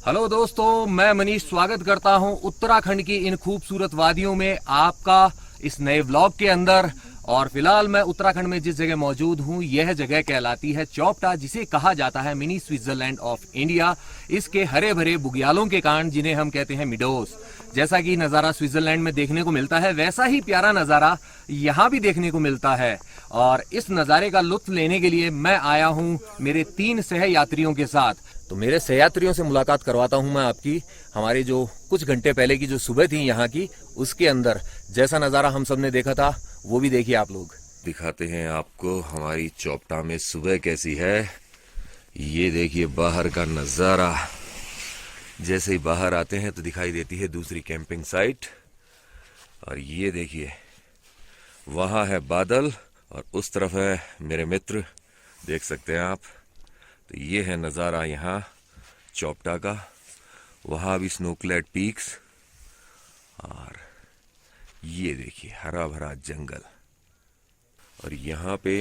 Hello दोस्तों, मैं मनीष स्वागत करता हूं उत्तराखंड की इन खूबसूरत वादियों में आपका इस नए व्लॉग के अंदर। और फिलहाल मैं उत्तराखंड में जिस जगह मौजूद हूं, यह जगह कहलाती है चौपटा, जिसे कहा जाता है मिनी स्विट्जरलैंड ऑफ इंडिया। इसके हरे भरे बुग्यालों के कारण, जिन्हें हम कहते हैं मिडोस। जैसा कि नज़ारा स्विट्जरलैंड में देखने को मिलता है, वैसा ही प्यारा नज़ारा यहाँ भी देखने को मिलता है। और इस नज़ारे का लुत्फ लेने के लिए मैं आया हूँ मेरे 3 सह यात्रियों के साथ। तो मेरे सहयात्रियों से मुलाकात करवाता हूं मैं आपकी, हमारी जो कुछ घंटे पहले की जो सुबह थी यहाँ की, उसके अंदर जैसा नज़ारा हम सब ने देखा था वो भी देखिए आप लोग। दिखाते हैं आपको हमारी चौपटा में सुबह कैसी है। ये देखिए बाहर का नज़ारा। जैसे ही बाहर आते हैं तो दिखाई देती है दूसरी कैंपिंग साइट। और ये देखिए वहाँ है बादल और उस तरफ है मेरे मित्र, देख सकते हैं आप। तो ये है नज़ारा यहाँ चौपटा का। वहाँ भी स्नोक्लेड पीक्स, और ये देखिए हरा भरा जंगल। और यहाँ पे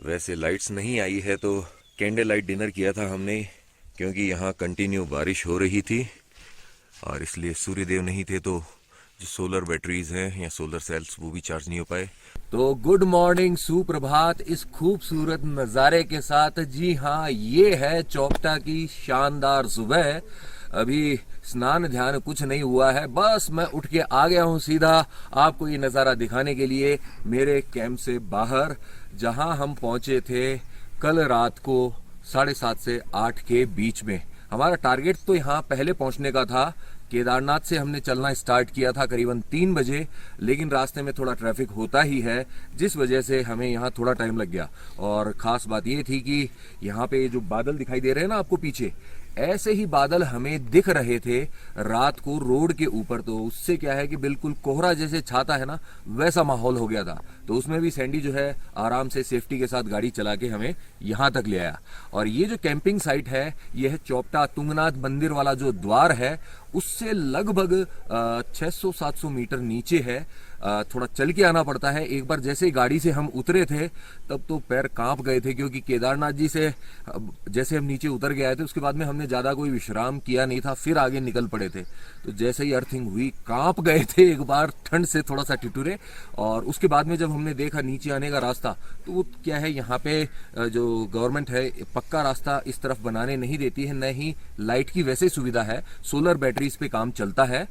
वैसे लाइट्स नहीं आई है, तो कैंडल लाइट डिनर किया था हमने, क्योंकि यहाँ कंटिन्यू बारिश हो रही थी और इसलिए सूर्यदेव नहीं थे, तो जो सोलर बैटरीज हैं या सोलर सेल्स वो भी चार्ज नहीं हो पाए। तो गुड मॉर्निंग, सुप्रभात इस खूबसूरत नज़ारे के साथ। जी हाँ, ये है चौपटा की शानदार सुबह। अभी स्नान ध्यान कुछ नहीं हुआ है, बस मैं उठ के आ गया हूँ सीधा आपको ये नज़ारा दिखाने के लिए मेरे कैंप से बाहर, जहाँ हम पहुँचे थे कल रात को 7:30 से 8 के बीच में। हमारा टारगेट तो यहाँ पहले पहुँचने का था। केदारनाथ से हमने चलना स्टार्ट किया था करीबन 3 बजे, लेकिन रास्ते में थोड़ा ट्रैफिक होता ही है, जिस वजह से हमें यहाँ थोड़ा टाइम लग गया। और ख़ास बात ये थी कि यहाँ पे जो बादल दिखाई दे रहे हैं ना आपको पीछे, ऐसे ही बादल हमें दिख रहे थे रात को रोड के ऊपर। तो उससे क्या है कि बिल्कुल कोहरा जैसे छाता है ना, वैसा माहौल हो गया था। तो उसमें भी सैंडी जो है आराम से सेफ्टी के साथ गाड़ी चला के हमें यहाँ तक ले आया। और ये जो कैंपिंग साइट है, ये है चौपटा तुंगनाथ मंदिर वाला जो द्वार है, उससे लगभग 600-700 मीटर नीचे है। थोड़ा चल के आना पड़ता है। एक बार जैसे ही गाड़ी से हम उतरे थे तब तो पैर कांप गए थे, क्योंकि केदारनाथ जी से जैसे हम नीचे उतर के आए थे, उसके बाद में हमने ज़्यादा कोई विश्राम किया नहीं था, फिर आगे निकल पड़े थे। तो जैसे ही अर्थिंग हुई कांप गए थे एक बार, ठंड से थोड़ा सा टिटुरे। और उसके बाद में जब हमने देखा नीचे आने का रास्ता, तो वो क्या है, यहाँ पे जो गवर्नमेंट है पक्का रास्ता इस तरफ बनाने नहीं देती है, न ही लाइट की वैसे सुविधा है। सोलर बैटरीज पे काम चलता है।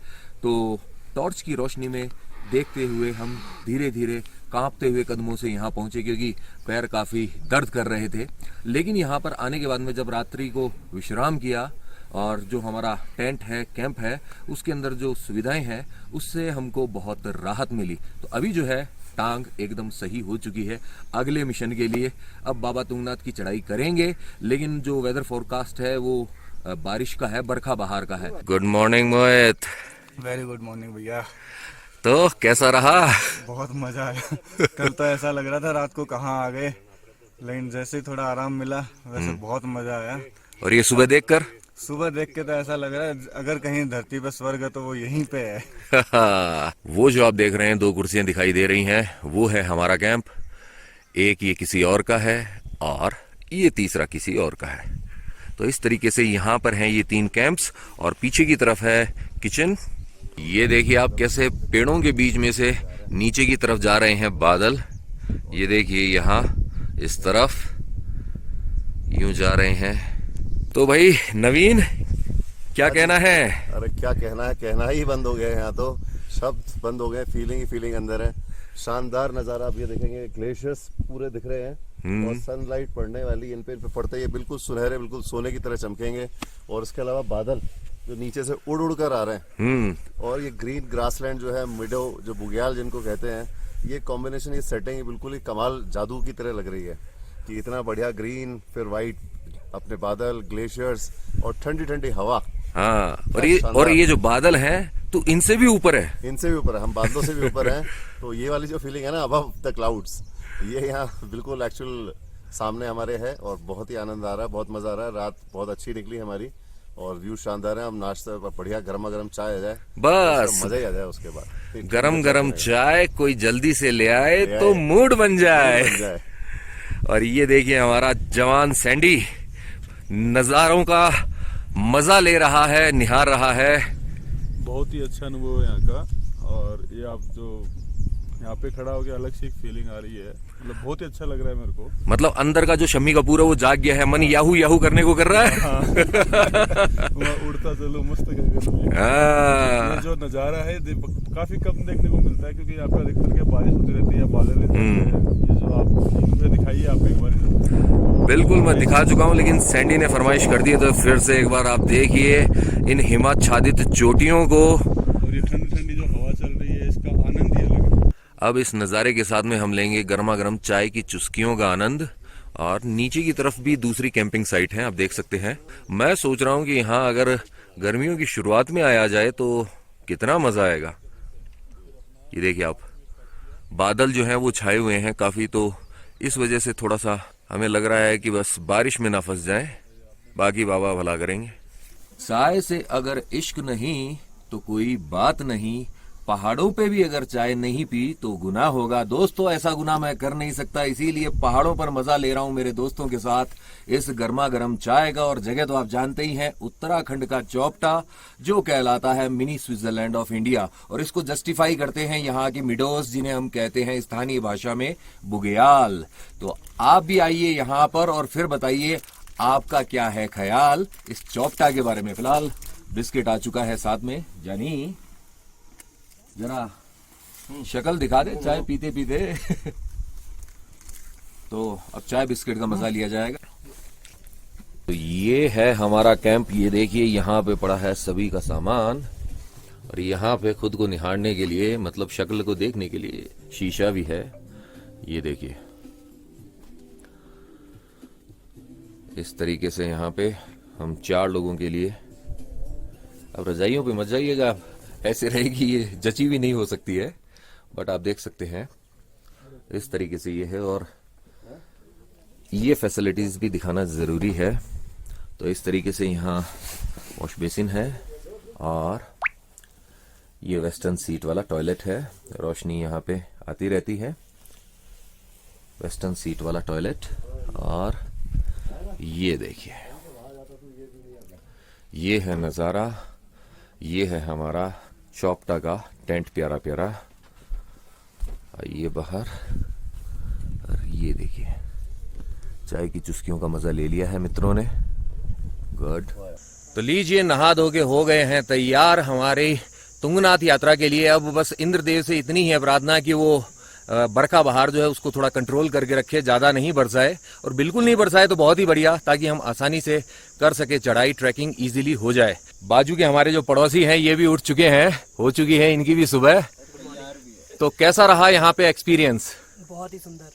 तो टॉर्च की रोशनी में देखते हुए हम धीरे धीरे कांपते हुए कदमों से यहाँ पहुँचे, क्योंकि पैर काफ़ी दर्द कर रहे थे। लेकिन यहाँ पर आने के बाद में जब रात्रि को विश्राम किया, और जो हमारा टेंट है, कैंप है, उसके अंदर जो सुविधाएं हैं, उससे हमको बहुत राहत मिली। तो अभी जो है टांग एकदम सही हो चुकी है अगले मिशन के लिए। अब बाबा तुंगनाथ की चढ़ाई करेंगे, लेकिन जो वेदर फोरकास्ट है वो बारिश का है, बरखा बहार का है। गुड मॉर्निंग मोहित। वेरी गुड मॉर्निंग भैया। तो कैसा रहा? बहुत मजा आया। कल तो ऐसा लग रहा था रात को कहाँ आ गए, लेकिन जैसे ही थोड़ा आराम मिला वैसे बहुत मजा आया। और ये सुबह देखकर? सुबह देख के तो ऐसा लग रहा है अगर कहीं धरती पे स्वर्ग है तो वो यहीं पे है। वो जो आप देख रहे हैं 2 कुर्सियां दिखाई दे रही हैं, वो है हमारा कैंप। एक ये किसी और का है और ये तीसरा किसी और का है। तो इस तरीके से यहाँ पर हैं ये 3 कैंप्स, और पीछे की तरफ है किचन। ये देखिए आप कैसे पेड़ों के बीच में से नीचे की तरफ जा रहे हैं बादल। ये देखिए यहाँ इस तरफ यूं जा रहे हैं। तो भाई नवीन, क्या कहना है? अरे क्या कहना है, कहना ही बंद हो गया है। यहाँ तो शब्द बंद हो गए, फीलिंग ही फीलिंग अंदर है। शानदार नज़ारा आप ये देखेंगे, ग्लेशियर्स पूरे दिख रहे हैं और सनलाइट पड़ने वाली इन पे पड़ते ही बिल्कुल सुनहरे, बिल्कुल सोने की तरह चमकेंगे। और इसके अलावा बादल जो नीचे से उड़ उड़ कर आ रहे हैं, और ये ग्रीन ग्रासलैंड जो है, मिडो जो बुग्याल जिनको कहते हैं, ये कॉम्बिनेशन, ये सेटिंग बिल्कुल ही कमाल जादू की तरह लग रही है कि इतना बढ़िया ग्रीन, फिर वाइट अपने बादल, ग्लेशियर्स और ठंडी ठंडी हवा। हाँ, और ये जो बादल हैं तो इनसे भी ऊपर है। इनसे भी ऊपर है, हम बादलों से भी ऊपर हैं। तो ये वाली जो फीलिंग है ना, अबव द क्लाउड्स, ये यहाँ बिल्कुल एक्चुअल सामने हमारे है। और बहुत ही आनंद आ रहा है, बहुत मजा आ रहा है। रात बहुत अच्छी निकली हमारी और व्यू शानदार है। हम नाश्ता बढ़िया गर्मा गर्म चाय आ जाए, बस मजा ही आ जाए। उसके बाद गरम गरम चाय कोई जल्दी से ले आए तो मूड बन जाए। और ये देखिए हमारा जवान सैंडी नजारों का मजा ले रहा है, निहार रहा है। बहुत ही अच्छा अनुभव है यहाँ का। और ये आप जो यहाँ पे खड़ा हो के अलग सी एक फीलिंग आ रही है, मतलब बहुत ही अच्छा लग रहा है मेरे को। मतलब अंदर का जो शम्मी कपूर है वो जाग गया है, मन याहू याहू करने को कर रहा है। मैं उड़ता चलो मस्त ये जो नज़ारा है काफी कम देखने को मिलता है, क्योंकि यहाँ पे अधिकतर के बारिश होती रहती है, बादल रहते हैं। ये जो आप दिखाइए आप एक बार। बिल्कुल मैं दिखा चुका हूँ, लेकिन सैंडी ने फरमाइश कर दी है तो फिर से एक बार आप देखिए इन हिमाच्छादित चोटियों को। और ये ठंडी ठंडी जो हवा चल रही है इसका आनंद ही अलग है। अब इस नज़ारे के साथ में हम लेंगे गर्मा गर्म चाय की चुस्कियों का आनंद। और नीचे की तरफ भी दूसरी कैंपिंग साइट है, आप देख सकते हैं। मैं सोच रहा हूँ कि यहाँ अगर गर्मियों की शुरुआत में आया जाए तो कितना मजा आएगा। ये देखिए आप, बादल जो हैं वो छाए हुए हैं काफी, तो इस वजह से थोड़ा सा हमें लग रहा है कि बस बारिश में ना फंस जाएं, बाकी बाबा भला करेंगे। चाय से अगर इश्क नहीं तो कोई बात नहीं, पहाड़ों पे भी अगर चाय नहीं पी तो गुनाह होगा। दोस्तों ऐसा गुनाह मैं कर नहीं सकता, इसीलिए पहाड़ों पर मजा ले रहा हूं मेरे दोस्तों के साथ इस गर्मा गर्म चाय का। और जगह तो आप जानते ही हैं, उत्तराखंड का चौपटा, जो कहलाता है मिनी स्विट्जरलैंड ऑफ इंडिया। और इसको जस्टिफाई करते हैं यहाँ की मिडोस, जिन्हें हम कहते हैं स्थानीय भाषा में बुग्याल। तो आप भी आइए यहाँ पर और फिर बताइए आपका क्या है ख्याल इस चौपटा के बारे में। फिलहाल बिस्किट आ चुका है साथ में, जानी जरा शक्ल दिखा दे चाय पीते पीते। तो अब चाय बिस्किट का मजा लिया जाएगा। तो ये है हमारा कैंप, ये देखिए यहाँ पे पड़ा है सभी का सामान। और यहाँ पे खुद को निहारने के लिए, मतलब शक्ल को देखने के लिए शीशा भी है। ये देखिए इस तरीके से यहाँ पे हम 4 लोगों के लिए। अब रजाइयों पे मत जाइएगा, ऐसे रहेगी, ये जची भी नहीं हो सकती है। बट आप देख सकते हैं इस तरीके से ये है। और ये फैसिलिटीज भी दिखाना जरूरी है। तो इस तरीके से यहाँ वॉश बेसिन है और ये वेस्टर्न सीट वाला टॉयलेट है। रोशनी यहाँ पे आती रहती है, वेस्टर्न सीट वाला टॉयलेट। और ये देखिए ये है नज़ारा, ये है हमारा चौपटा का टेंट प्यारा प्यारा। आइए बाहर और ये देखिए चाय की चुस्कियों का मजा ले लिया है मित्रों ने। गुड। तो लीजिए नहा धो के हो गए हैं तैयार हमारी तुंगनाथ यात्रा के लिए। अब बस इंद्रदेव से इतनी है प्रार्थना कि वो बरखा बहार जो है उसको थोड़ा कंट्रोल करके रखे, ज्यादा नहीं बरसाए। और बिल्कुल नहीं बरसाए तो बहुत ही बढ़िया, ताकि हम आसानी से कर सके चढ़ाई, ट्रैकिंग इजीली हो जाए। बाजू के हमारे जो पड़ोसी हैं ये भी उठ चुके हैं, हो चुकी है इनकी भी सुबह। तो कैसा रहा यहाँ पे एक्सपीरियंस? बहुत ही सुंदर,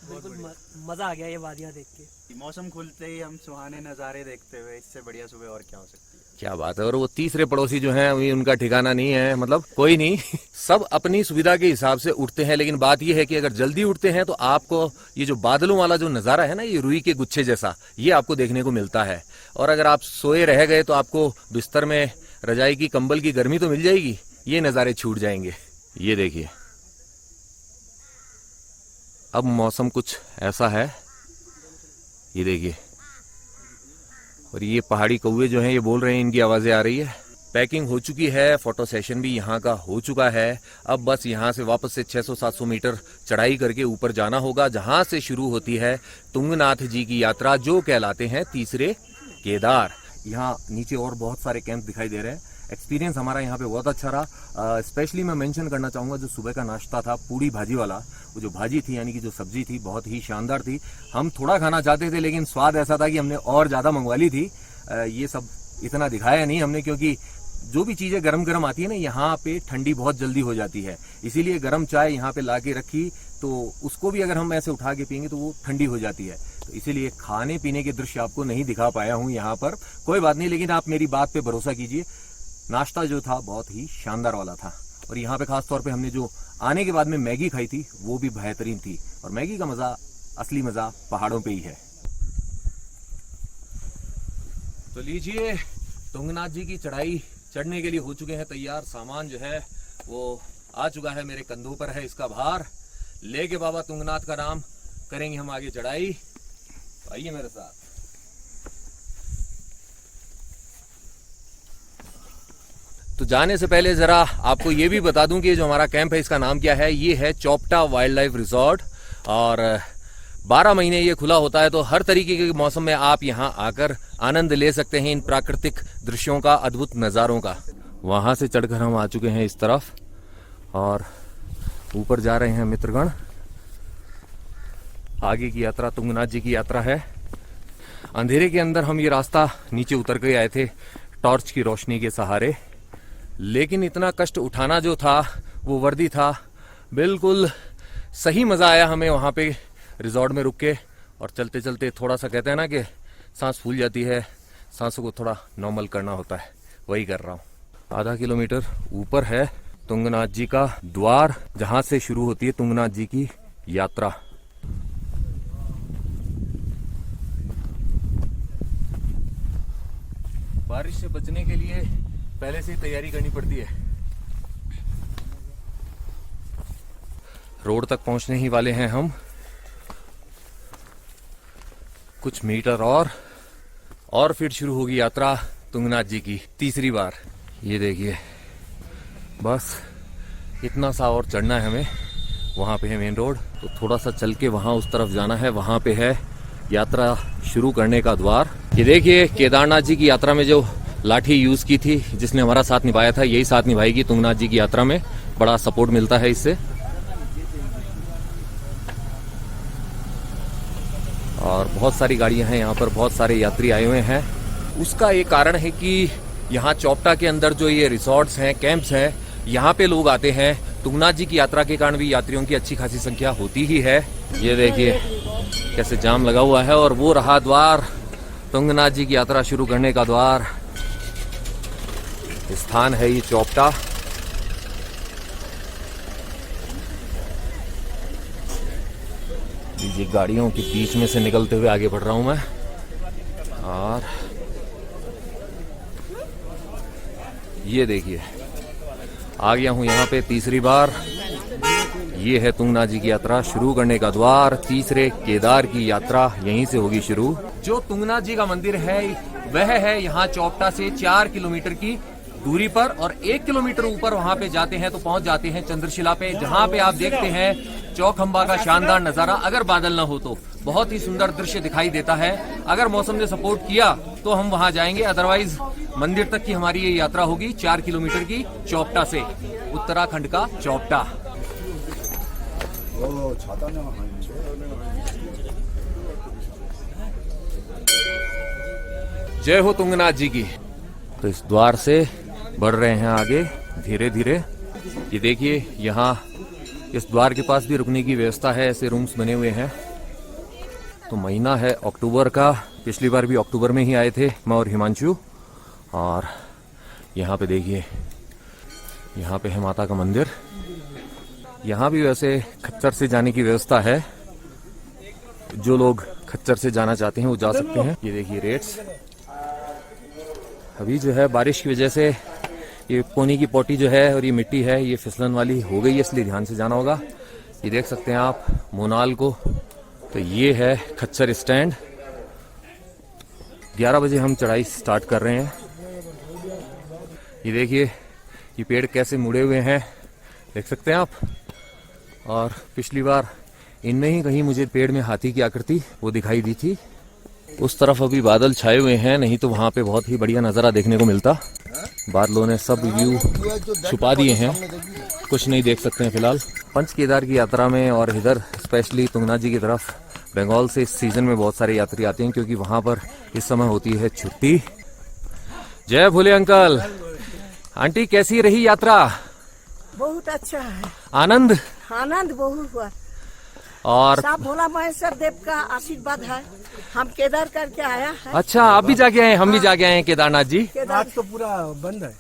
बिल्कुल मजा आ गया ये वादियां देख के। मौसम खुलते ही हम सुहाने नज़ारे देखते हुए, इससे बढ़िया सुबह और क्या हो सकती है। क्या बात है। और वो तीसरे पड़ोसी जो हैं अभी उनका ठिकाना नहीं है, मतलब कोई नहीं। सब अपनी सुविधा के हिसाब से उठते हैं, लेकिन बात यह है कि अगर जल्दी उठते हैं तो आपको ये जो बादलों वाला जो नज़ारा है ना, ये रुई के गुच्छे जैसा, ये आपको देखने को मिलता है। और अगर आप सोए रह गए तो आपको बिस्तर में रजाई की, कंबल की गर्मी तो मिल जाएगी, ये नज़ारे छूट जाएंगे। ये देखिए अब मौसम कुछ ऐसा है, ये देखिए। और ये पहाड़ी कौवे जो हैं ये बोल रहे हैं, इनकी आवाजें आ रही है। पैकिंग हो चुकी है, फोटो सेशन भी यहाँ का हो चुका है। अब बस यहाँ से वापस से 600-700 मीटर चढ़ाई करके ऊपर जाना होगा, जहाँ से शुरू होती है तुंगनाथ जी की यात्रा, जो कहलाते हैं तीसरे केदार। यहाँ नीचे और बहुत सारे कैंप दिखाई दे रहे हैं। एक्सपीरियंस हमारा यहाँ पे बहुत अच्छा रहा। स्पेशली मैं मेंशन करना चाहूँगा जो सुबह का नाश्ता था, पूड़ी भाजी वाला, वो जो भाजी थी यानी कि जो सब्जी थी, बहुत ही शानदार थी। हम थोड़ा खाना चाहते थे, लेकिन स्वाद ऐसा था कि हमने और ज़्यादा मंगवा ली थी। ये सब इतना दिखाया नहीं हमने, क्योंकि जो भी चीज़ें गरम गरम आती है ना, यहाँ पे ठंडी बहुत जल्दी हो जाती है। इसीलिए गरम चाय यहाँ पे ला के रखी, तो उसको भी अगर हम ऐसे उठा के पियेंगे तो वो ठंडी हो जाती है। तो इसीलिए खाने पीने के दृश्य आपको नहीं दिखा पाया हूँ यहाँ पर, कोई बात नहीं। लेकिन आप मेरी बात पे भरोसा कीजिए, नाश्ता जो था बहुत ही शानदार वाला था। और यहाँ पे खास तौर पे हमने जो आने के बाद में मैगी खाई थी वो भी बेहतरीन थी। और मैगी का मजा, असली मजा पहाड़ों पे ही है। तो लीजिए तुंगनाथ जी की चढ़ाई चढ़ने के लिए हो चुके हैं तैयार। सामान जो है वो आ चुका है, मेरे कंधों पर है इसका भार। लेके बाबा तुंगनाथ का नाम करेंगे हम आगे चढ़ाई। तो आइए मेरे साथ। तो जाने से पहले जरा आपको ये भी बता दूं कि जो हमारा कैंप है इसका नाम क्या है। ये है चोपटा वाइल्ड लाइफ रिजॉर्ट और 12 महीने ये खुला होता है, तो हर तरीके के मौसम में आप यहाँ आकर आनंद ले सकते हैं इन प्राकृतिक दृश्यों का, अद्भुत नज़ारों का। वहाँ से चढ़कर हम आ चुके हैं इस तरफ और ऊपर जा रहे हैं मित्रगण। आगे की यात्रा तुंगनाथ जी की यात्रा है। अंधेरे के अंदर हम ये रास्ता नीचे उतर के आए थे टॉर्च की रोशनी के सहारे, लेकिन इतना कष्ट उठाना जो था वो वर्दी था। बिल्कुल सही मज़ा आया हमें वहाँ पे रिजॉर्ट में रुक के, और चलते चलते थोड़ा सा कहते हैं ना कि सांस फूल जाती है, सांसों को थोड़ा नॉर्मल करना होता है, वही कर रहा हूँ। आधा किलोमीटर ऊपर है तुंगनाथ जी का द्वार, जहाँ से शुरू होती है तुंगनाथ जी की यात्रा। बारिश से बचने के लिए पहले से ही तैयारी करनी पड़ती है। रोड तक पहुंचने ही वाले हैं हम, कुछ मीटर और फिर शुरू होगी यात्रा तुंगनाथ जी की तीसरी बार। ये देखिए, बस इतना सा और चढ़ना है हमें। वहाँ पे है मेन रोड, तो थोड़ा सा चल के वहाँ उस तरफ जाना है। वहाँ पे है यात्रा शुरू करने का द्वार। ये देखिए, केदारनाथ जी की यात्रा में जो लाठी यूज की थी, जिसने हमारा साथ निभाया था, यही साथ निभाएगी तुंगनाथ जी की यात्रा में। बड़ा सपोर्ट मिलता है इससे। और बहुत सारी गाड़ियां हैं यहाँ पर, बहुत सारे यात्री आए हुए हैं। उसका एक कारण है कि यहाँ चोपटा के अंदर जो ये रिसोर्ट्स हैं, कैंप्स हैं, यहाँ पे लोग आते हैं। तुंगनाथ जी की यात्रा के कारण भी यात्रियों की अच्छी खासी संख्या होती ही है। ये देखिए कैसे जाम लगा हुआ है, और वो रहा द्वार, तुंगनाथ जी की यात्रा शुरू करने का द्वार। स्थान है ये चोपटा। ये गाड़ियों के बीच में से निकलते हुए आगे बढ़ रहा हूं मैं, और ये देखिए आ गया हूं यहाँ पे तीसरी बार। ये है तुंगनाथ जी की यात्रा शुरू करने का द्वार। तीसरे केदार की यात्रा यहीं से होगी शुरू। जो तुंगनाथ जी का मंदिर है वह है यहाँ चोपटा से 4 किलोमीटर की दूरी पर, और 1 किलोमीटर ऊपर वहाँ पे जाते हैं तो पहुँच जाते हैं चंद्रशिला पे, जहाँ पे आप देखते हैं चौखंबा का शानदार नजारा। अगर बादल ना हो तो बहुत ही सुंदर दृश्य दिखाई देता है। अगर मौसम ने सपोर्ट किया तो हम वहाँ जाएंगे, अदरवाइज मंदिर तक की हमारी ये यात्रा होगी 4 किलोमीटर की चोपटा से, उत्तराखंड का चोपटा। जय हो तुंगनाथ जी की। तो इस द्वार से बढ़ रहे हैं आगे धीरे धीरे। ये देखिए, यहाँ इस द्वार के पास भी रुकने की व्यवस्था है, ऐसे रूम्स बने हुए हैं। तो महीना है अक्टूबर का, पिछली बार भी अक्टूबर में ही आए थे मैं और हिमांशु। और यहाँ पे देखिए, यहाँ पे है माता का मंदिर। यहाँ भी वैसे खच्चर से जाने की व्यवस्था है, जो लोग खच्चर से जाना चाहते हैं वो जा सकते हैं। ये देखिए रेट्स। अभी जो है बारिश की वजह से ये कोनी की पोटी जो है और ये मिट्टी है ये फिसलन वाली हो गई है, इसलिए ध्यान से जाना होगा। ये देख सकते हैं आप मोनाल को। तो ये है खच्चर स्टैंड। 11 बजे हम चढ़ाई स्टार्ट कर रहे हैं। ये देखिए, ये पेड़ कैसे मुड़े हुए हैं, देख सकते हैं आप। और पिछली बार इनमें ही कहीं मुझे पेड़ में हाथी की आकृति वो दिखाई दी थी। उस तरफ अभी बादल छाए हुए हैं, नहीं तो वहां पे बहुत ही बढ़िया नज़ारा देखने को मिलता। बादलों ने सब व्यू छुपा दिए हैं, कुछ नहीं देख सकते हैं फिलहाल। पंच केदार की यात्रा में और इधर स्पेशली तुंगनाथ जी की तरफ बंगाल से इस सीजन में बहुत सारे यात्री आते हैं, क्योंकि वहां पर इस समय होती है छुट्टी। जय भोले अंकल। आंटी कैसी रही यात्रा? बहुत अच्छा है, आनंद बहुत हुआ। और सब भोला महेश्वर देव का आशीर्वाद है। हम केदार करके आया है। अच्छा, आप भी जाके आए? हम भी जाके आए हैं केदारनाथ जी। केदार तो पूरा बंद है,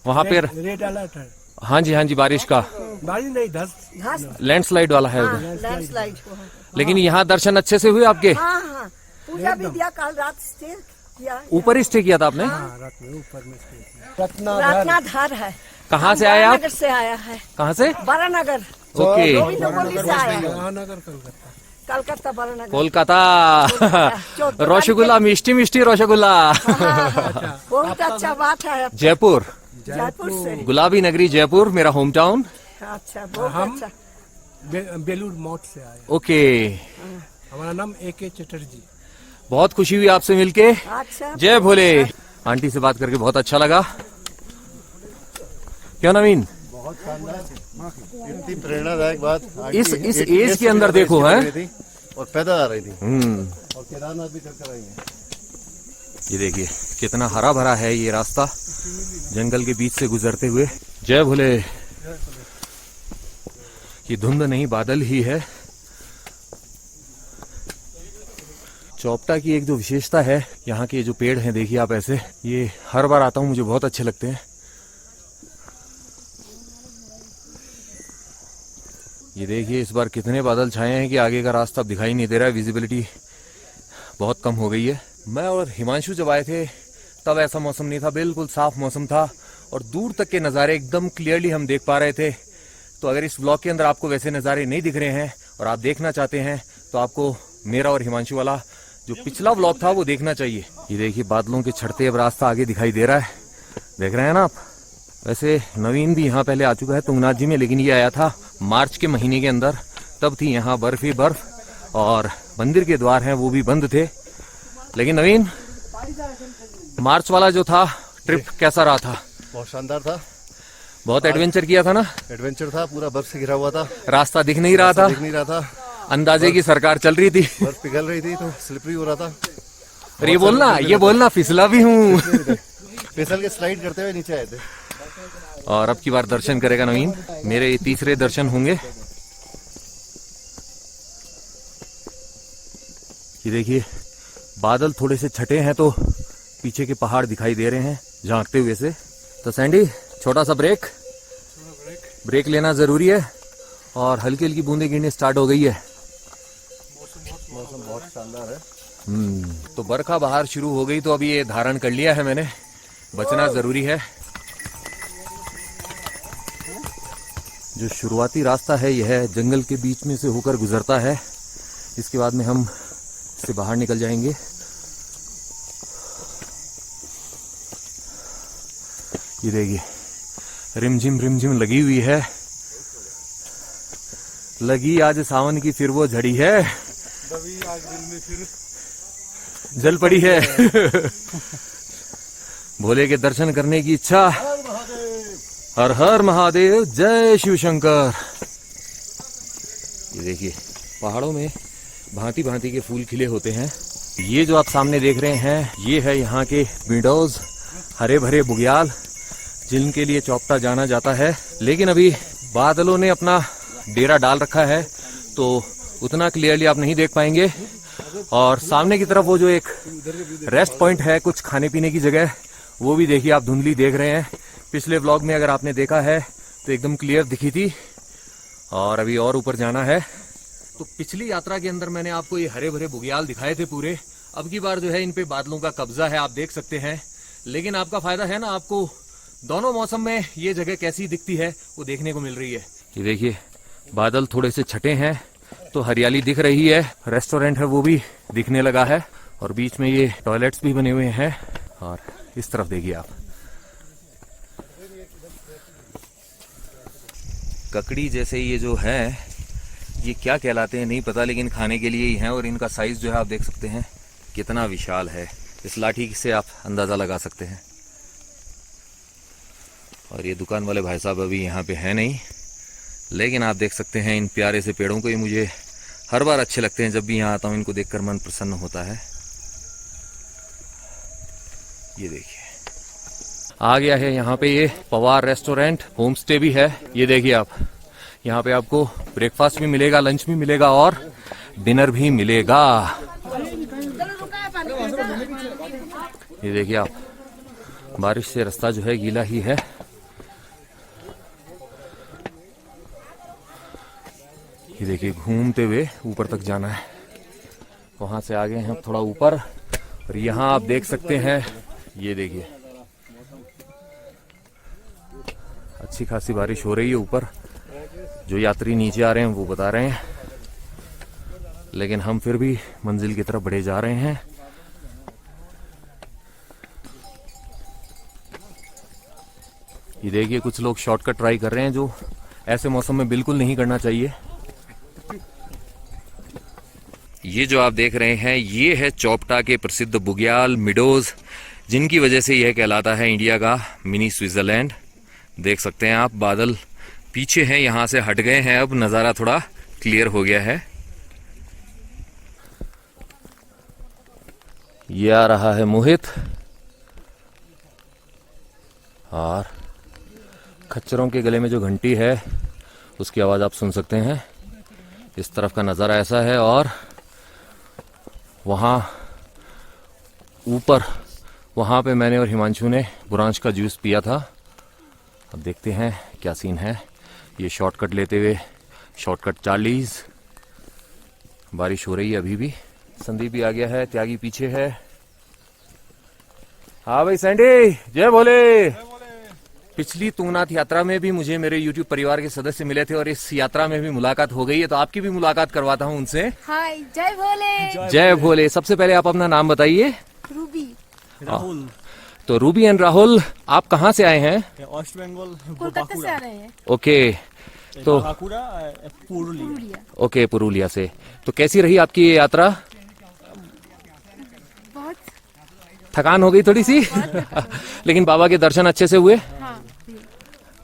वहाँ पे रेड अलर्ट है। हाँ जी बारिश का, बारिश नहीं, घास लैंडस्लाइड वाला है उधर। लैंडस्लाइड हुआ। लेकिन यहाँ दर्शन अच्छे से हुए आपके? हाँ, पूजा भी दिया, कल रात स्टे किया। ऊपर ही स्टे किया था आपने? रात में ऊपर में रत्नाधार है। कहाँ से आए आप? बारानगर से आया है। कहाँ से? बारानगर। ओके। गोविंदपुरी से आया है। महानगर कलकत्ता। कलकत्ता बरनगर कोलकाता जो रसगुल्ला मिष्टी मिष्टी रसगुल्ला बहुत अच्छा बात है। जयपुर जयपुर से गुलाबी नगरी जयपुर मेरा होम टाउन। अच्छा, बहुत हम अच्छा। बेलूर मठ से आए। ओके, हमारा नाम AK चटर्जी। बहुत खुशी हुई आपसे मिलके। अच्छा, जय भोले। आंटी से बात करके बहुत अच्छा लगा। क्या नवीन? बहुत शानदार, इतनी प्रेरणादायक बात। आंटी इस एक एज के अंदर देखो है है। और पैदल आ रही थी और केदारनाथ भी कर आई है। ये देखिए कितना हरा भरा है ये रास्ता जंगल के बीच से गुजरते हुए। जय भोले। ये धुंध नहीं बादल ही है। चौपटा की एक जो विशेषता है, यहाँ के जो पेड़ हैं देखिए आप, ऐसे ये हर बार आता हूँ मुझे बहुत अच्छे लगते हैं। ये देखिए इस बार कितने बादल छाए हैं कि आगे का रास्ता अब दिखाई नहीं दे रहा है, विजिबिलिटी बहुत कम हो गई है। मैं और हिमांशु जब आए थे तब ऐसा मौसम नहीं था, बिल्कुल साफ मौसम था और दूर तक के नज़ारे एकदम क्लियरली हम देख पा रहे थे। तो अगर इस ब्लॉग के अंदर आपको वैसे नज़ारे नहीं दिख रहे हैं और आप देखना चाहते हैं तो आपको मेरा और हिमांशु वाला जो पिछला ब्लॉग था वो देखना चाहिए। ये देखिए बादलों के छड़ते अब रास्ता आगे दिखाई दे रहा है, देख रहे हैं ना आप। वैसे नवीन भी यहाँ पहले आ चुका है तुंगनाथ जी में, लेकिन ये आया था मार्च के महीने के अंदर, तब थी यहाँ बर्फ ही बर्फ और मंदिर के द्वार हैं वो भी बंद थे। लेकिन नवीन, मार्च वाला जो था ट्रिप कैसा रहा था? बहुत शानदार था, बहुत एडवेंचर किया था ना? एडवेंचर था, पूरा बर्फ से घिरा हुआ था, रास्ता दिख नहीं रहा था, दिख नहीं रहा था, अंदाजे की सरकार चल रही थी, बर्फ पिघल रही थी तो स्लिपरी हो रहा था। और ये बोलना फिसला भी हूँ। फिसल के स्लाइड करते हुए नीचे आए थे। और अब की बार दर्शन करेगा नवीन, मेरे ये तीसरे दर्शन होंगे। ये देखिए बादल थोड़े से छटे हैं तो पीछे के पहाड़ दिखाई दे रहे हैं झांकते हुए से। तो सैंडी छोटा सा ब्रेक लेना जरूरी है और हल्की हल्की बूंदे गिरने स्टार्ट हो गई है। मौसम बहुत शानदार है। तो बरखा बाहर शुरू हो गई तो अभी ये धारण कर लिया है मैंने, बचना जरूरी है। जो शुरुआती रास्ता है यह जंगल के बीच में से होकर गुजरता है, इसके बाद में हम इससे बाहर निकल जाएंगे। ये देखिए रिमझिम लगी हुई है, लगी आज सावन की फिर वो झड़ी है, आग दिल में फिर जल पड़ी है। भोले के दर्शन करने की इच्छा। हर हर महादेव, जय शिव शंकर। ये देखिए पहाड़ों में भांति भांति के फूल खिले होते हैं। ये जो आप सामने देख रहे हैं ये है यहाँ के विंडोज, हरे भरे बुग्याल जिनके लिए चौपटा जाना जाता है। लेकिन अभी बादलों ने अपना डेरा डाल रखा है तो उतना क्लियरली आप नहीं देख पाएंगे। और सामने की तरफ वो जो एक रेस्ट पॉइंट है, कुछ खाने पीने की जगह, वो भी देखिए आप धुंधली देख रहे हैं। पिछले व्लॉग में अगर आपने देखा है तो एकदम क्लियर दिखी थी और अभी और ऊपर जाना है। तो पिछली यात्रा के अंदर मैंने आपको ये हरे भरे बुग्याल दिखाए थे पूरे, अब की बार जो है इन पे बादलों का कब्जा है, आप देख सकते हैं। लेकिन आपका फायदा है ना, आपको दोनों मौसम में ये जगह कैसी दिखती है वो देखने को मिल रही है। ये देखिए बादल थोड़े से छटे हैं तो हरियाली दिख रही है, रेस्टोरेंट है वो भी दिखने लगा है और बीच में ये टॉयलेट्स भी बने हुए हैं। और इस तरफ देखिए आप, ककड़ी जैसे ये जो है ये क्या कहलाते हैं नहीं पता, लेकिन खाने के लिए ही हैं और इनका साइज जो है आप देख सकते हैं कितना विशाल है। इस लाठी से आप अंदाजा लगा सकते हैं। और ये दुकान वाले भाई साहब अभी यहाँ पे हैं नहीं, लेकिन आप देख सकते हैं इन प्यारे से पेड़ों को। ये मुझे हर बार अच्छे लगते हैं, जब भी यहाँ आता हूँ इनको देखकर मन प्रसन्न होता है। ये देखिए आ गया है यहाँ पे ये पवार रेस्टोरेंट, होम स्टे भी है। ये देखिए आप, यहाँ पे आपको ब्रेकफास्ट भी मिलेगा, लंच भी मिलेगा और डिनर भी मिलेगा। ये देखिए आप, बारिश से रास्ता जो है गीला ही है। ये देखिए घूमते हुए ऊपर तक जाना है, वहां से आ गए हैं थोड़ा ऊपर और यहाँ आप देख सकते हैं ये देखिए अच्छी खासी बारिश हो रही है ऊपर। जो यात्री नीचे आ रहे हैं वो बता रहे हैं लेकिन हम फिर भी मंजिल की तरफ बढ़े जा रहे हैं। ये देखिए कुछ लोग शॉर्टकट ट्राई कर रहे हैं जो ऐसे मौसम में बिल्कुल नहीं करना चाहिए। ये जो आप देख रहे हैं ये है चोपटा के प्रसिद्ध बुग्याल मिडोज, जिनकी वजह से यह कहलाता है इंडिया का मिनी स्विट्जरलैंड। देख सकते हैं आप, बादल पीछे हैं, यहां से हट गए हैं, अब नज़ारा थोड़ा क्लियर हो गया है। ये आ रहा है मोहित और खच्चरों के गले में जो घंटी है उसकी आवाज़ आप सुन सकते हैं। इस तरफ का नज़ारा ऐसा है और वहाँ ऊपर वहाँ पे मैंने और हिमांशु ने बुरांश का जूस पिया था। अब देखते हैं क्या सीन है। ये शॉर्टकट लेते हुए शॉर्टकट चार्लीज, बारिश हो रही है अभी भी। संदीप भी आ गया है, त्यागी पीछे है। हाँ भाई सैंडी, जय भोले। पिछली तुंगनाथ यात्रा में भी मुझे मेरे YouTube परिवार के सदस्य मिले थे और इस यात्रा में भी मुलाकात हो गई है, तो आपकी भी मुलाकात करवाता हूँ उनसे। हाय, जय भोले। जय भोले। सबसे पहले आप अपना नाम बताइए। रूबी। राहुल। तो रूबी एंड राहुल, आप कहाँ से आए हैं? वेस्ट बंगाल, कोलकाता से आ रहे हैं। ओके, तो पुरुलिया। ओके, पुरुलिया से। तो कैसी रही आपकी ये यात्रा? बहुत थकान हो गई थोड़ी सी लेकिन बाबा के दर्शन अच्छे से हुए? हाँ।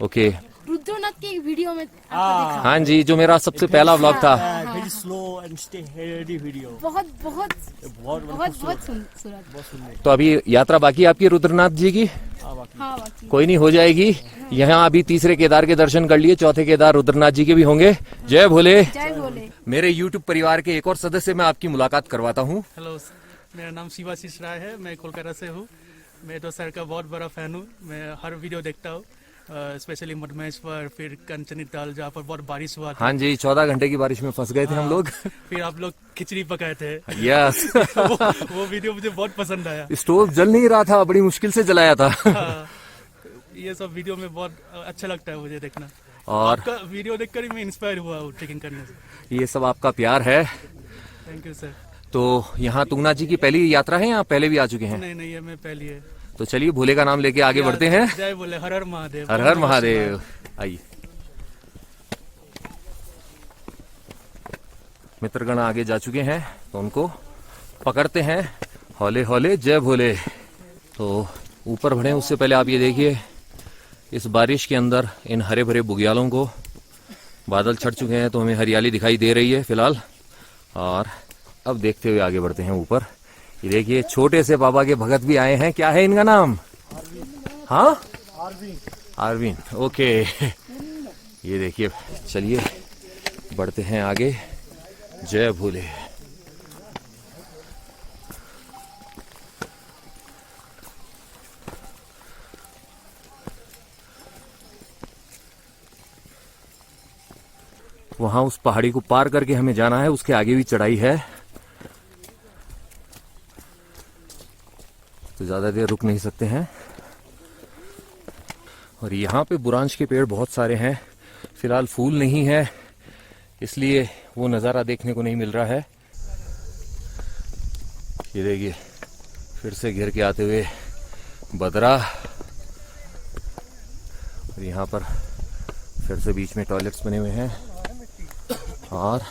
ओके। रुद्रनाथ की एक वीडियो में आपको देखा। हाँ जी, जो मेरा सबसे पहला व्लॉग था। Very slow and steady video. बहुत बहुत बहुत बहुत सुंदर। तो अभी यात्रा बाकी है आपकी रुद्रनाथ जी की? हाँ, बाकी। कोई नहीं, हो जाएगी। यहाँ अभी तीसरे केदार के दर्शन कर लिए, चौथे केदार रुद्रनाथ जी के भी होंगे। जय भोले। जय भोले। मेरे YouTube परिवार के एक और सदस्य मैं आपकी मुलाकात करवाता हूँ। हेलो, मेरा नाम शिवाशीष राय है, मैं कोलकाता से हूँ। मैं तो सर का बहुत बड़ा फैन हूँ, मैं हर वीडियो देखता हूँ, स्पेशली मधमेश्वर, फिर कंचनी ताल जहाँ पर बहुत बारिश हुआ था। हाँ जी, 14 घंटे की बारिश में फंस गए थे हम लोग। फिर आप लोग खिचड़ी पकाए थे। यस वो वीडियो मुझे बहुत पसंद आया। स्टोव जल नहीं रहा था, बड़ी मुश्किल से जलाया था। हाँ, ये सब वीडियो में बहुत अच्छा लगता है मुझे देखना, और आपका वीडियो देखकर ही मैं इंस्पायर हुआ हूँ ट्रेकिंग करने से। ये सब आपका प्यार है। Thank you sir. तो यहाँ तुंगनाथ जी की पहली यात्रा है या पहले भी आ चुके हैं? नहीं, ये मैं पहली है। तो चलिए भोले का नाम लेके आगे बढ़ते हैं। जय बोले, हर हर महादेव। हर हर महादेव। आइए, मित्रगण आगे जा चुके हैं तो उनको पकड़ते हैं। हौले हौले जय भोले। तो ऊपर बढ़े उससे पहले आप ये देखिए, इस बारिश के अंदर इन हरे भरे बुग्यालों को, बादल छट चुके हैं तो हमें हरियाली दिखाई दे रही है फिलहाल। और अब देखते हुए आगे बढ़ते हैं ऊपर। ये देखिए छोटे से बाबा के भगत भी आए हैं। क्या है इनका नाम? हाँ, आरविन। ओके, ये देखिए, चलिए बढ़ते हैं आगे। जय भोले। वहां उस पहाड़ी को पार करके हमें जाना है, उसके आगे भी चढ़ाई है, तो ज्यादा देर रुक नहीं सकते हैं। और यहाँ पे बुरांश के पेड़ बहुत सारे हैं, फिलहाल फूल नहीं है इसलिए वो नज़ारा देखने को नहीं मिल रहा है। ये देखिए फिर से घेर के आते हुए बदरा, और यहाँ पर फिर से बीच में टॉयलेट्स बने हुए हैं। और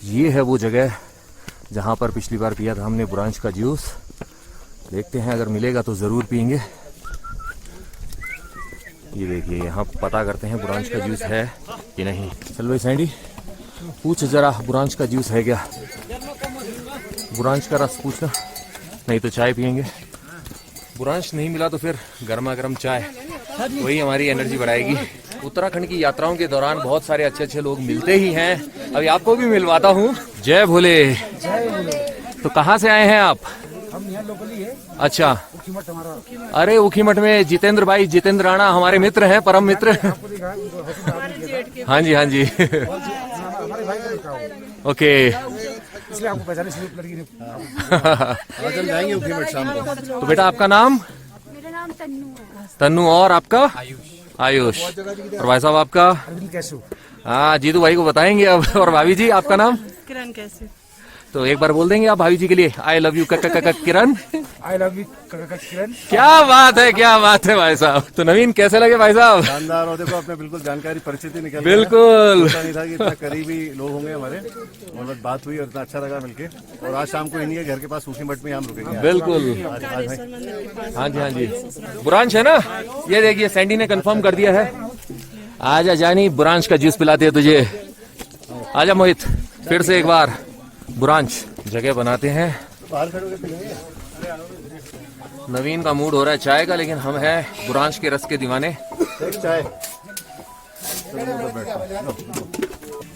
ये है वो जगह जहाँ पर पिछली बार पिया था हमने बुरांश का जूस। देखते हैं, अगर मिलेगा तो ज़रूर पियेंगे। ये देखिए, यहाँ पता करते हैं बुरांश का जूस है कि नहीं। चल भाई सैंडी, पूछ जरा बुरांश का जूस है क्या? बुरांश का रस पूछना, नहीं तो चाय पियेंगे। बुरांश नहीं मिला तो फिर गर्मा गर्म चाय, वही हमारी एनर्जी बढ़ाएगी। उत्तराखंड की यात्राओं के दौरान बहुत सारे अच्छे अच्छे लोग मिलते ही हैं, अभी आपको भी मिलवाता हूँ। जय भोले। तो कहाँ से आए हैं आप? हम यहाँ लोकली है। अच्छा, उखीमठ हमारा। अरे उखीमठ में जितेंद्र भाई, जितेंद्र राणा हमारे मित्र हैं, परम मित्र। हाँ जी, हाँ जी। हमारे भाई का लिखा हो, ओके। इसलिए आपको पहचाने से लड़की ने। आज हम जाएंगे उखीमठ शाम को। तो बेटा आपका नाम? मेरा नाम तन्नू है। तन्नू। और आपका? आयुष। और भाई साहब आपका? अरविंद कैसू। हाँ, जीतू भाई को बताएंगे अब। और भाभी जी आपका नाम? किरण कैसे? तो एक बार बोल देंगे आप भाभी जी के लिए, I love you Kiran. I love you Kiran. क्या बात है भाई साहब। तो नवीन कैसे लगे भाई साहब? शानदार। और देखो आपने बिल्कुल जानकारी परिचिति निकल बिल्कुल। पता नहीं था कि इतना करीबी लोग होंगे हमारे, और बस बात हुई और इतना अच्छा लगा मिलके। और आज शाम को इन्हीं के घर के पास सूखी मठ में हम रुकेंगे। बिल्कुल। हाँ जी हाँ जी, बुरांश है ना? ये देखिए सैंडी ने कंफर्म कर दिया है। आजा जानी, बुरांश का जूस पिलाते हैं तुझे। आजा मोहित, फिर से एक बार बुरांश जगह बनाते हैं। बाहर खड़े होकर पिलेंगे। नवीन का मूड हो रहा है चाय का, लेकिन हम हैं बुरांश के रस के दीवाने। एक चाय।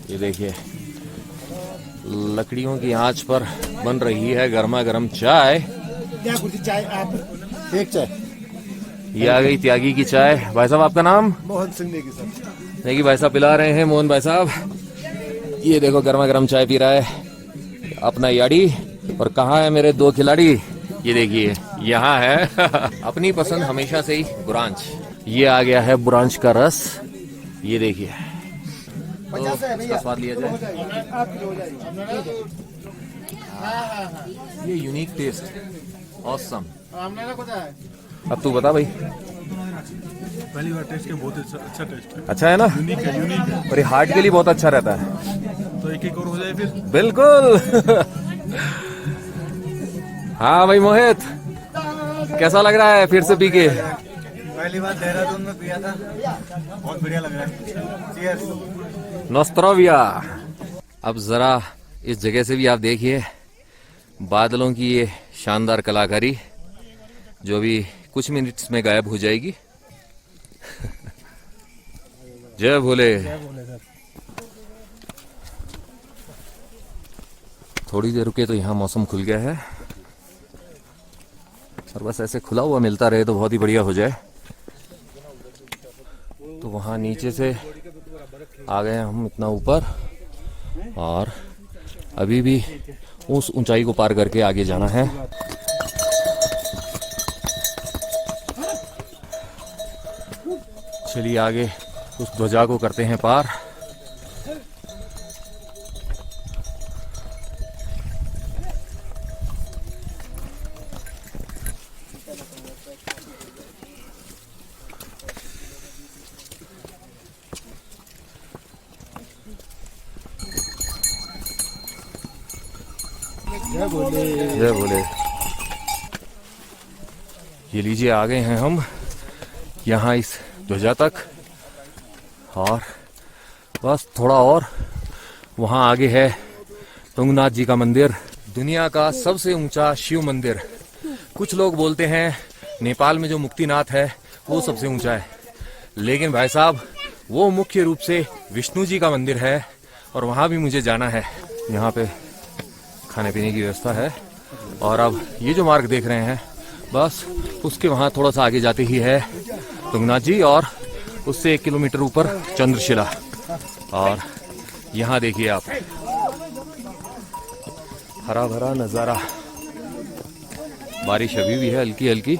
ये देखिए लकड़ियों की आंच पर बन रही है गर्मा गर्म चाय। चाय आप। एक चाय। ये आ गई त्यागी की चाय। भाई साहब आपका नाम? मोहन सिंह ने की सर। देखिए भाई साहब पिला रहे हैं, मोहन भाई साहब। ये देखो गर्मा गर्म चाय पी रहा है अपना याडी। और कहाँ है मेरे दो खिलाड़ी? ये देखिए यहाँ है। अपनी पसंद हमेशा से ही बुरांश। ये आ गया है बुरांश का रस। ये देखिए, तो इसका स्वाद लिया जाए। ये यूनिक टेस्ट, ऑसम। अब तू बता भाई। पहली बार टेस्ट किया, बहुत अच्छा टेस्ट है। अच्छा है ना? यूनिक है। और ये हार्ट के लिए बहुत अच्छा रहता है। तो एक और हो जाए फिर। बिल्कुल। हाँ भाई मोहित, कैसा लग रहा है फिर से पी के? पहली बार देहरादून में पिया था, बहुत बढ़िया लग रहा है। चीयर्स। नोस्ट्रोविया। अब जरा इस जगह से भी आप देखिए बादलों की ये शानदार कलाकारी, जो भी कुछ मिनट्स में गायब हो जाएगी। जय भोले। थोड़ी देर रुके तो यहाँ मौसम खुल गया है, और बस ऐसे खुला हुआ मिलता रहे तो बहुत ही बढ़िया हो जाए। तो वहाँ नीचे से आ गए हम इतना ऊपर, और अभी भी उस ऊंचाई को पार करके आगे जाना है। चलिए आगे उस ध्वजा को करते हैं पार। जय भोले। ये लीजिए आ गए हैं हम यहाँ इस ध्वजा तक, और बस थोड़ा और वहाँ आगे है तुंगनाथ जी का मंदिर, दुनिया का सबसे ऊंचा शिव मंदिर। कुछ लोग बोलते हैं नेपाल में जो मुक्तिनाथ है वो सबसे ऊंचा है, लेकिन भाई साहब वो मुख्य रूप से विष्णु जी का मंदिर है, और वहाँ भी मुझे जाना है। यहाँ पे खाने पीने की व्यवस्था है। और अब ये जो मार्ग देख रहे हैं, बस उसके वहाँ थोड़ा सा आगे जाते ही है तुंगनाथ जी, और उससे 1 किलोमीटर ऊपर चंद्रशिला। और यहाँ देखिए आप हरा भरा नज़ारा, बारिश अभी भी है हल्की हल्की।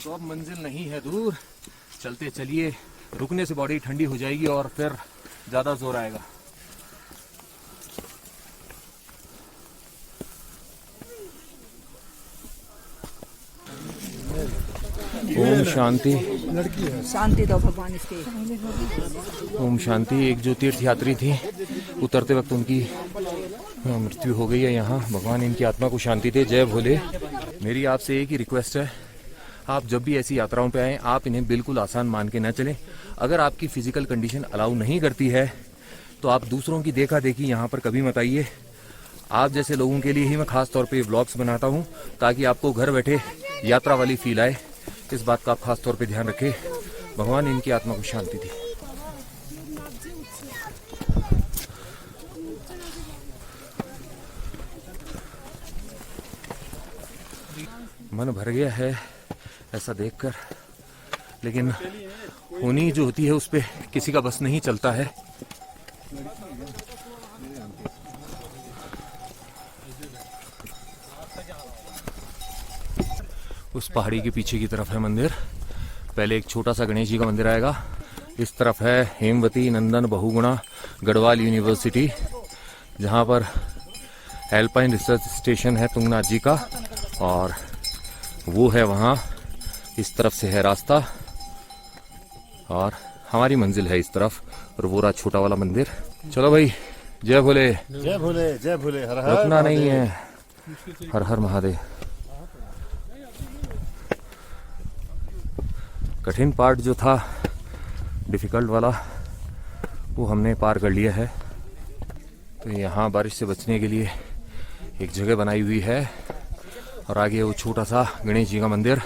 तो अब मंजिल नहीं है दूर, चलते चलिए, रुकने से बॉडी ठंडी हो जाएगी और फिर ज़्यादा जोर आएगा। ओम शांति। शांति दो भगवान इसके। ओम शांति। एक जो तीर्थ यात्री थी, उतरते वक्त उनकी मृत्यु हो गई है यहाँ। भगवान इनकी आत्मा को शांति दे। जय भोले। मेरी आपसे एक ही रिक्वेस्ट है, आप जब भी ऐसी यात्राओं पे आएँ, आप इन्हें बिल्कुल आसान मान के न चलें। अगर आपकी फिजिकल कंडीशन अलाउ नहीं करती है तो आप दूसरों की देखा देखी यहाँ पर कभी मत आइए। आप जैसे लोगों के लिए ही मैं खास तौर पे व्लॉग्स बनाता हूँ, ताकि आपको घर बैठे यात्रा वाली फील आए। इस बात का आप खास तौर पे ध्यान रखें। भगवान इनकी आत्मा को शांति दे। मन भर गया है ऐसा देखकर, लेकिन होनी जो होती है उस पे किसी का बस नहीं चलता है। उस पहाड़ी के पीछे की तरफ है मंदिर, पहले एक छोटा सा गणेश जी का मंदिर आएगा। इस तरफ है हेमवती नंदन बहुगुणा गढ़वाल यूनिवर्सिटी, जहाँ पर एल्पाइन रिसर्च स्टेशन है तुंगनाथ जी का, और वो है वहाँ। इस तरफ से है रास्ता और हमारी मंजिल है इस तरफ, और वो रहा छोटा वाला मंदिर। चलो भाई, जय भोले। जय भोले, जय भोले, हर हर रुकना नहीं महादेव। है, हर हर महादेव। कठिन पार्ट जो था, डिफिकल्ट वाला, वो हमने पार कर लिया है। तो यहाँ बारिश से बचने के लिए एक जगह बनाई हुई है, और आगे वो छोटा सा गणेश जी का मंदिर।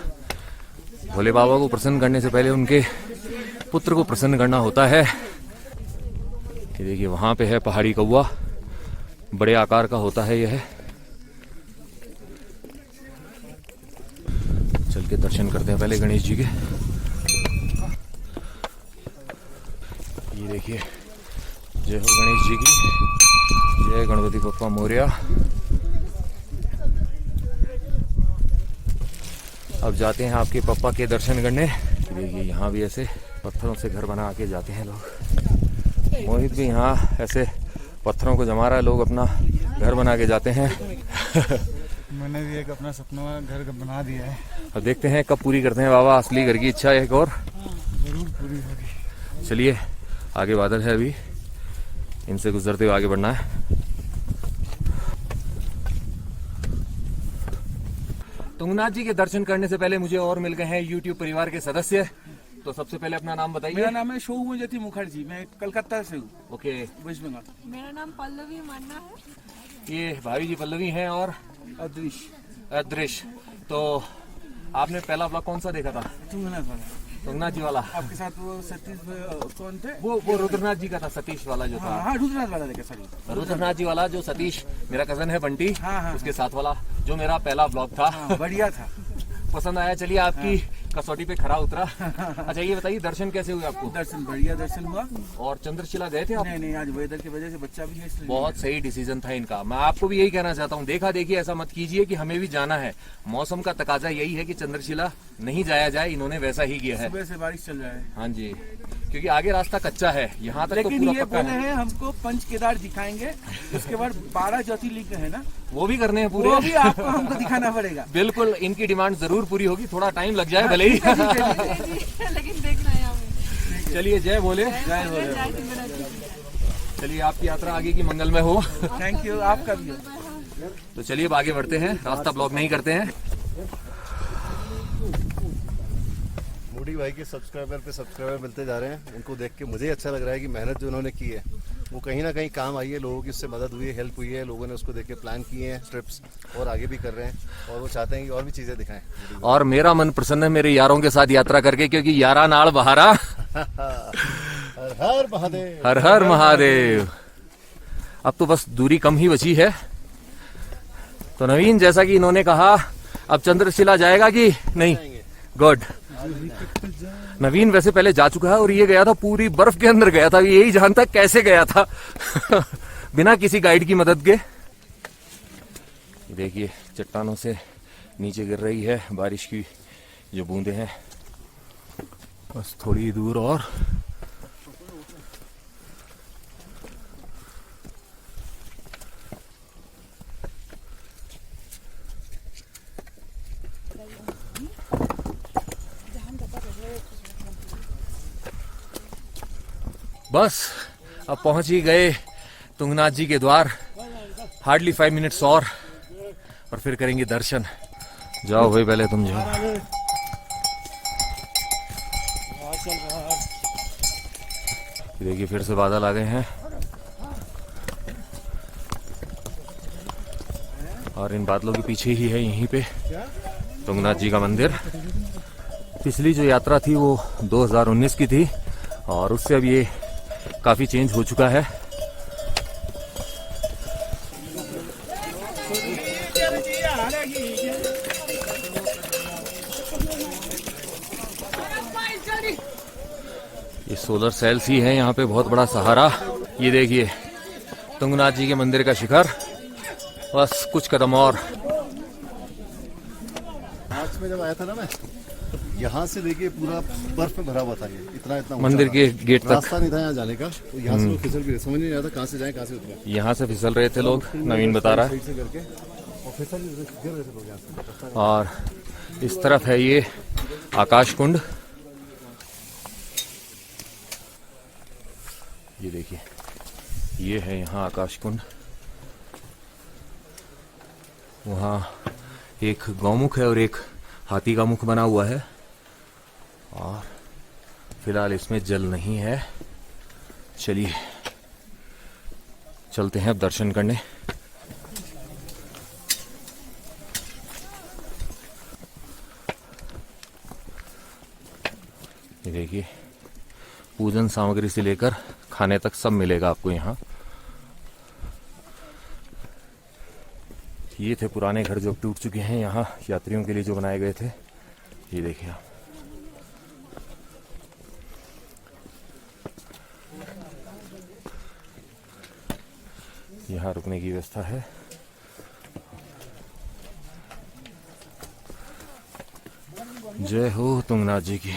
भोले बाबा को प्रसन्न करने से पहले उनके पुत्र को प्रसन्न करना होता है। ये देखिए, वहाँ पे है पहाड़ी कौवा, बड़े आकार का होता है यह। चल के दर्शन करते हैं पहले गणेश जी के। ये देखिए, जय हो गणेश जी की, जय गणपति बप्पा मोरया। अब जाते हैं आपके पप्पा के दर्शन करने। देखिए, यहाँ भी ऐसे पत्थरों से घर बना के जाते हैं लोग। मोहित भी यहाँ ऐसे पत्थरों को जमा रहा है, लोग अपना घर बना के जाते हैं। मैंने भी एक अपना सपना घर बना दिया है, अब देखते हैं कब पूरी करते हैं बाबा असली घर की इच्छा एक और। जरूर पूरी होगी। चलिए, आगे बादल है, अभी इनसे गुजरते हुए आगे बढ़ना है। तुंगनाथ जी के दर्शन करने से पहले मुझे और मिल गए हैं YouTube परिवार के सदस्य। तो सबसे पहले अपना नाम बताइए। मेरा नाम है शोभज्योति मुखर्जी, मैं कलकत्ता से हूँ, ओके, वेस्ट बंगाल। मेरा नाम पल्लवी मानना है। ये भाभी जी पल्लवी हैं और अदृश। तो आपने पहला ब्लॉग कौन सा देखा था? तुंगनाथ वाला, तुंगनाथ जी वाला। आपके साथ वो सतीश कौन थे? वो रुद्रनाथ जी का था, सतीश वाला जो था। हाँ, रुद्रनाथ वाला देखा, सॉरी, रुद्रनाथ जी वाला जो सतीश मेरा कजन है बंटी, हाँ, उसके साथ वाला जो मेरा पहला ब्लॉग था। बढ़िया था, पसंद आया। चलिए, आपकी कसौटी पे खरा उतरा। अच्छा, ये बताइए, दर्शन कैसे हुए आपको? दर्शन बढ़िया दर्शन हुआ। और चंद्रशिला गए थे आप? नहीं, आज वेदर की वजह से बच्चा भी है, इसलिए बहुत सही डिसीजन था इनका। मैं आपको भी यही कहना चाहता हूँ, देखा देखिए ऐसा मत कीजिए कि हमें भी जाना है। मौसम का तकाजा यही है कि चंद्रशिला नहीं जाया जाए, इन्होंने वैसा ही किया है। सुबह से बारिश चल रहा है, हाँ जी, क्योंकि आगे रास्ता कच्चा है, यहाँ तक तो लेकिन पूरा ये पक्का बोले है। हैं हमको पंच केदार दिखाएंगे, उसके बाद 12 ज्योतिर्लिंग है ना, वो भी करने हैं वो पूरे। भी आपको हमको दिखाना पड़ेगा। बिल्कुल, इनकी डिमांड जरूर पूरी होगी, थोड़ा टाइम लग जाए भले ही। लेकिन देखना है हमें। चलिए, जय भोले। जय तुंगनाथ जी। चलिए, आपकी यात्रा आगे की मंगलमय हो। थैंक यू, आपका भी। तो चलिए, अब आगे बढ़ते हैं, रास्ता ब्लॉक नहीं करते हैं। मोदी भाई के सब्सक्राइबर पे सब्सक्राइबर मिलते जा रहे हैं। उनको देख के मुझे अच्छा लग रहा है कि मेहनत जो उन्होंने की है वो कहीं ना कहीं काम आई है, लोगों की उससे मदद हुई है, हेल्प हुई है, लोगों ने उसको देख के प्लान किए हैं ट्रिप्स, और आगे भी कर रहे हैं, और वो चाहते हैं कि और भी चीज़ें दिखाएं। और मेरा मन प्रसन्न है मेरे यारों के साथ यात्रा करके, क्योंकि यारा नाल बहारा। हर हर महादेव, हर हर महादेव। अब तो बस दूरी कम ही बची है। तो नवीन, जैसा कि इन्होंने कहा, अब चंद्रशिला जाएगा कि नहीं? गुड। नवीन वैसे पहले जा चुका है, और ये गया था पूरी बर्फ के अंदर गया था, यही जानता कैसे गया था। बिना किसी गाइड की मदद के। देखिए, चट्टानों से नीचे गिर रही है बारिश की जो बूंदें हैं। बस थोड़ी दूर और। बस अब पहुंच ही गए तुंगनाथ जी के द्वार। हार्डली 5 मिनट्स और फिर करेंगे दर्शन। जाओ भाई, पहले तुम जाओ। देखिए, फिर से बादल आ गए हैं, और इन बादलों के पीछे ही है यहीं पे तुंगनाथ जी का मंदिर। पिछली जो यात्रा थी वो 2019 की थी, और उससे अब ये काफी चेंज हो चुका है। ये सोलर सेल्स ही है यहाँ पे बहुत बड़ा सहारा। ये देखिए, तुंगनाथ जी के मंदिर का शिखर, बस कुछ कदम और। मार्च में जब आया था ना मैं, यहाँ से देखिए पूरा बर्फ में भरा हुआ था, ये इतना ऊंचा मंदिर था। के गेट तक रास्ता नहीं था यहाँ जाने का, तो यहाँ से लोग फिसल भी रहे, समझ नहीं आता कहाँ से जाए कहाँ से उतरे। यहाँ से फिसल रहे थे लोग, नवीन बता रहा है। साइड से करके और फिसल भी गिर रहे थे लोग यहाँ से। और इस तरफ है ये आकाश कुंड, ये देखिए ये है यहाँ आकाश कुंड। वहाँ एक गौमुख है और एक हाथी का मुख बना हुआ है, और फिलहाल इसमें जल नहीं है। चलिए चलते हैं अब दर्शन करने। ये देखिए पूजन सामग्री से लेकर खाने तक सब मिलेगा आपको यहाँ। ये थे पुराने घर जो अब टूट चुके हैं, यहाँ यात्रियों के लिए जो बनाए गए थे। ये देखिए आप, यहाँ रुकने की व्यवस्था है। जय हो तुंगनाथ जी की।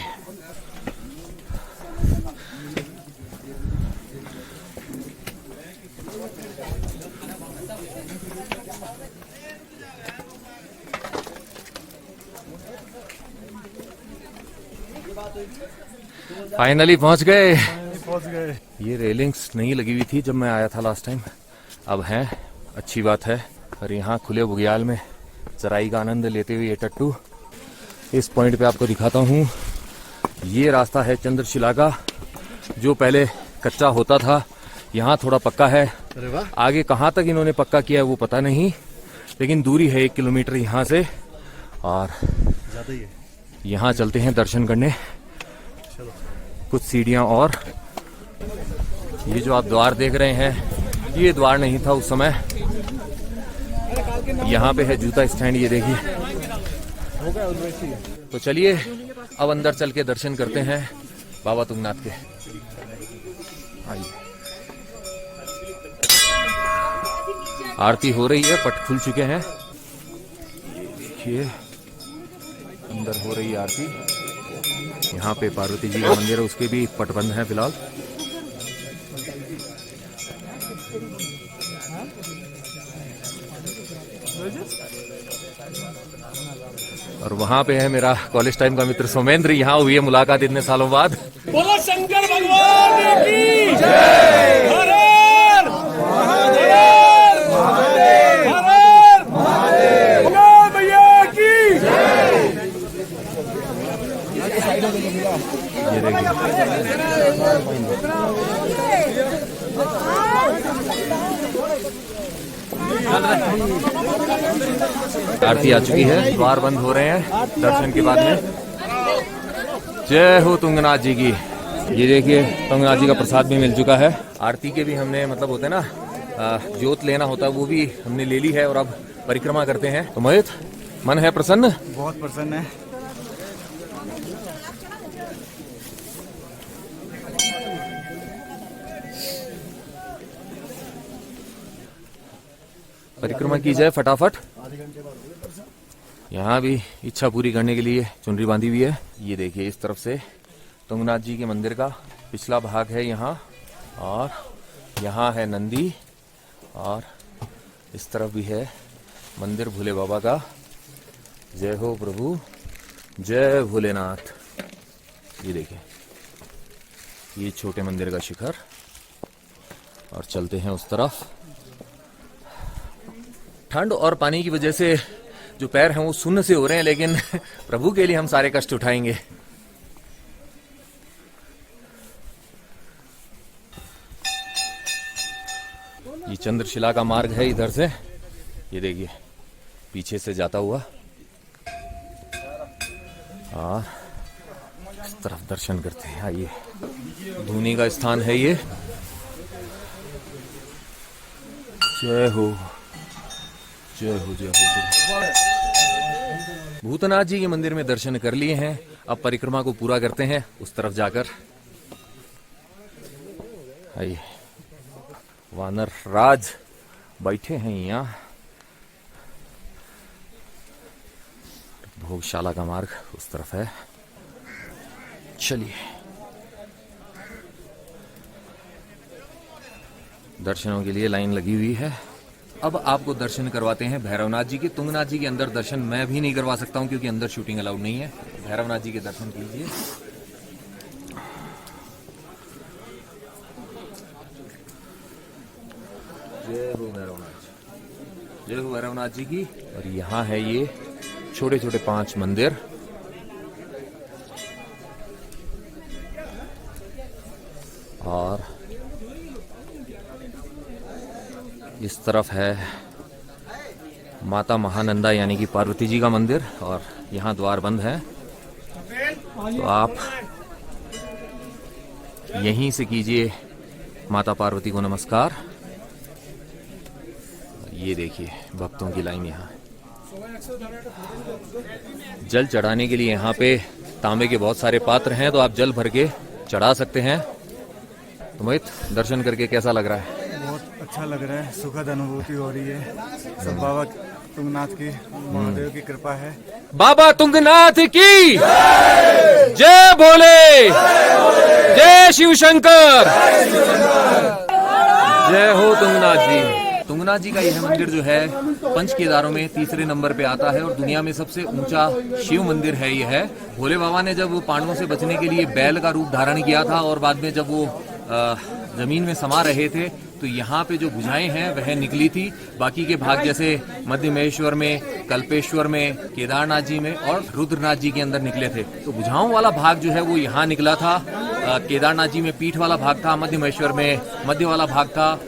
फाइनली पहुंच गए। ये रेलिंग्स नहीं लगी हुई थी जब मैं आया था लास्ट टाइम, अब हैं, अच्छी बात है। और यहाँ खुले बुग्याल में चराई का आनंद लेते हुए ये टट्टू। इस पॉइंट पे आपको दिखाता हूँ, ये रास्ता है चंद्रशिला का, जो पहले कच्चा होता था, यहाँ थोड़ा पक्का है। आगे कहाँ तक इन्होंने पक्का किया है वो पता नहीं, लेकिन दूरी है 1 किलोमीटर यहाँ से। और यहाँ चलते हैं दर्शन करने। कुछ सीढ़ियाँ, और ये जो आप द्वार देख रहे हैं, ये द्वार नहीं था उस समय। यहाँ पे है जूता स्टैंड, ये देखिए। तो चलिए अब अंदर चल के दर्शन करते हैं बाबा तुंगनाथ के। आइए, आरती हो रही है, पट खुल चुके हैं। देखिए अंदर हो रही है आरती। यहाँ पे पार्वती जी का मंदिर है, उसके भी पट बंद है फिलहाल। और वहां पे है मेरा कॉलेज टाइम का मित्र सोमेंद्र, यहाँ हुई है मुलाकात इतने सालों बाद। बोलो शंकर भगवान की जय। हर हर महादेव, हर हर महादेव, बोलो भैया की जय। ये देखिए आरती आ चुकी है, द्वार बंद हो रहे हैं दर्शन के बाद में। जय हो तुंगनाथ जी की। ये देखिए तुंगनाथ जी का प्रसाद भी मिल चुका है। आरती के भी हमने, मतलब होते हैं ना, जोत लेना होता है, वो भी हमने ले ली है और अब परिक्रमा करते हैं। तो मोहित, मन है प्रसन्न? बहुत प्रसन्न है। परिक्रमा की जाए फटाफट। यहाँ भी इच्छा पूरी करने के लिए चुनरी बांधी हुई है। ये देखिए इस तरफ से तुंगनाथ जी के मंदिर का पिछला भाग है यहाँ, और यहाँ है नंदी, और इस तरफ भी है मंदिर भोले बाबा का। जय हो प्रभु, जय भोलेनाथ। ये देखिए ये छोटे मंदिर का शिखर, और चलते हैं उस तरफ। ठंड और पानी की वजह से जो पैर हैं वो सुन्न से हो रहे हैं, लेकिन प्रभु के लिए हम सारे कष्ट उठाएंगे। ये चंद्रशिला का मार्ग है इधर से, ये देखिए पीछे से जाता हुआ, और इस तरफ दर्शन करते हैं। आइए, धूनी का स्थान है ये। जय हो, जय हो, जय हो, जय। भूतनाथ जी के मंदिर में दर्शन कर लिए हैं, अब परिक्रमा को पूरा करते हैं उस तरफ जाकर। आइए, वानर राज बैठे हैं यहाँ। भोगशाला का मार्ग उस तरफ है। चलिए दर्शनों के लिए लाइन लगी हुई है। अब आपको दर्शन करवाते हैं भैरवनाथ जी के। तुंगनाथ जी के अंदर दर्शन मैं भी नहीं करवा सकता हूं क्योंकि अंदर शूटिंग अलाउड नहीं है। भैरवनाथ जी के दर्शन कीजिए। जय हो भैरवनाथ जी, जय हो भैरवनाथ जी की। और यहाँ है ये छोटे छोटे 5 मंदिर। और इस तरफ है माता महानंदा यानी कि पार्वती जी का मंदिर और यहाँ द्वार बंद है, तो आप यहीं से कीजिए माता पार्वती को नमस्कार। ये देखिए भक्तों की लाइन यहाँ। जल चढ़ाने के लिए यहाँ पे तांबे के बहुत सारे पात्र हैं, तो आप जल भर के चढ़ा सकते हैं। तो मोहित, दर्शन करके कैसा लग रहा है? बहुत अच्छा लग रहा है, सुखद अनुभूति हो रही है। सब बाबा तुंगनाथ की, महादेव की कृपा है। बाबा तुंगनाथ की जय भोले, जय शिव शंकर, जय हो तुंगनाथ जी। तुंगनाथ जी का यह मंदिर जो है पंच केदारों में तीसरे नंबर पे आता है और दुनिया में सबसे ऊंचा शिव मंदिर है यह। भोले बाबा ने जब पांडवों से बचने के लिए बैल का रूप धारण किया था और बाद में जब वो जमीन में समा रहे थे तो यहाँ पे जो भुजाएं हैं वह निकली थी। बाकी के भाग जैसे मध्य महेश्वर में, कल्पेश्वर में, केदारनाथ जी में और रुद्रनाथ जी के अंदर निकले थे। तो भुजाओं वाला भाग जो है वो यहाँ निकला था। केदारनाथ जी में पीठ वाला भाग था, मध्य महेश्वर में मध्य वाला भाग था,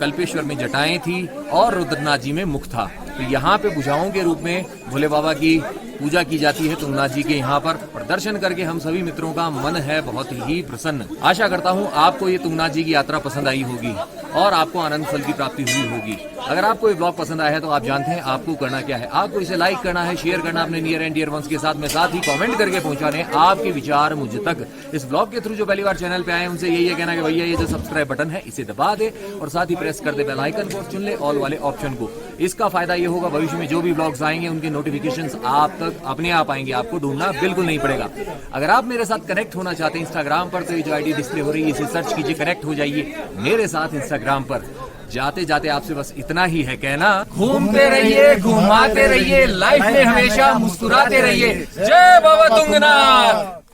कल्पेश्वर में जटाएं थी और रुद्रनाथ जी में मुख था। तो यहाँ पे भुजाओं के रूप में भोले बाबा की पूजा की जाती है तुंगनाथ जी के यहाँ पर। और दर्शन करके हम सभी मित्रों का मन है बहुत ही प्रसन्न। आशा करता हूँ आपको ये तुंगनाथ जी की यात्रा पसंद आई होगी और आपको आनंद फल की प्राप्ति हुई होगी। अगर आपको ये ब्लॉग पसंद आया है तो आप जानते हैं आपको करना क्या है। आपको इसे लाइक करना है, शेयर करना अपने नियर एंड डियर वंस के साथ में, साथ ही कमेंट करके पहुंचाने आपके विचार मुझ तक। इस ब्लॉग के थ्रू जो पहली बार चैनल पे आए उनसे यही है कहना कि भैया ये जो सब्सक्राइब बटन है इसे दबा दे और साथ ही प्रेस कर दे बेल आइकन को, चुन ले ऑल वाले ऑप्शन को। इसका फायदा ये होगा भविष्य में जो भी ब्लॉग्स आएंगे उनके नोटिफिकेशंस आप तक अपने आप आएंगे, आपको ढूंढना बिल्कुल नहीं पड़ेगा। अगर आप मेरे साथ कनेक्ट होना चाहते हैं इंस्टाग्राम पर तो ये जो आईडी डिस्प्ले हो रही है इसे सर्च कीजिए, कनेक्ट हो जाइए मेरे साथ इंस्टाग्राम पर। जाते जाते आपसे बस इतना ही है कहना, घूमते रहिए, घुमाते रहिए, लाइफ में हमेशा मुस्कुराते रहिए। जय बाबा तुंगनाथ।